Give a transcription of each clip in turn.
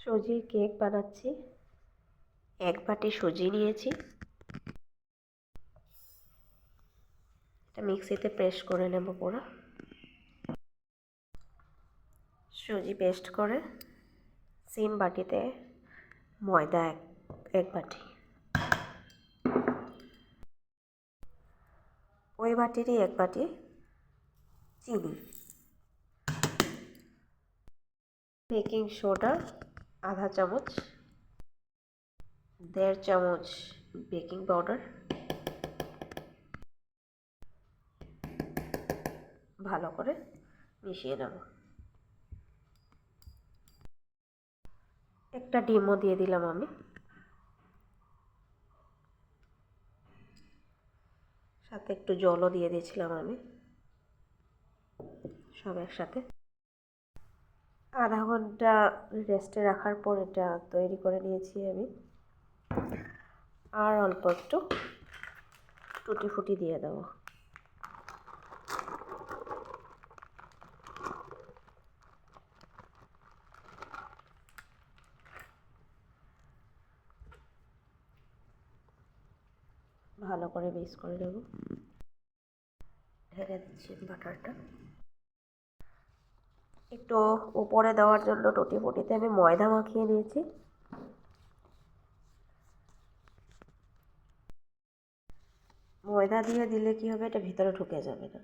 সুজির কেক বানাচ্ছি। 1 বাটি সুজি নিয়েছি, এটা মিক্সিতে পেস্ট করে নেব পুরো। সুজি পেস্ট করে সেম বাটিতে ময়দা এক বাটি, ওই বাটিরই 1 বাটি চিনি, বেকিং সোডা আধা চামচ, 1.5 চামচ বেকিং পাউডার, ভালো করে মিশিয়ে নেব। একটা ডিমও দিয়ে দিলাম আমি, সাথে একটু জলও দিয়ে দিয়েছিলাম আমি, সব একসাথে। আধা ঘন্টা রেস্টে রাখার পর এটা তৈরি করে নিয়েছি আমি। আর অল্প একটু টুটি ফুটি দিয়ে দেবো। ভালো করে মিক্স করে নেব। ঢেলে দিচ্ছি বাটারটা। একটু উপরে দেওয়ার জন্য টুটি ফুটিতে আমি ময়দা মাখিয়ে নিয়েছি। ময়দা দিয়ে দিলে কি হবে, এটা ভিতরে ঢুকে যাবে না।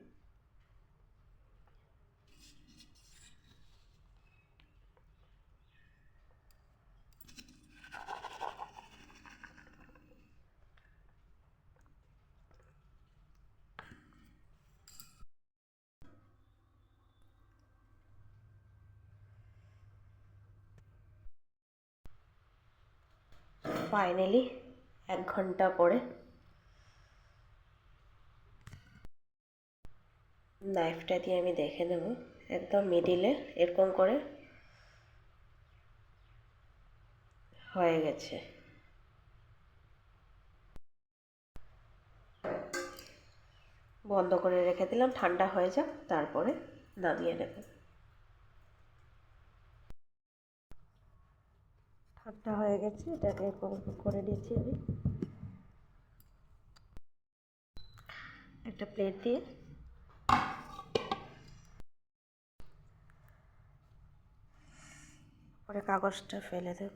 ফাইনালি 1 ঘন্টা পরে নাইফটা দিয়ে আমি দেখে নেব, একদম মিডিলে এরকম করে হয়ে গেছে। বন্ধ করে রেখে দিলাম, ঠান্ডা হয়ে যাক, তারপরে নামিয়ে নেব। ঠান্ডা হয়ে গেছে, এটাকে এরকম করে নিয়েছি আমি। একটা প্লেট দিয়ে পরে কাগজটা ফেলে দেব।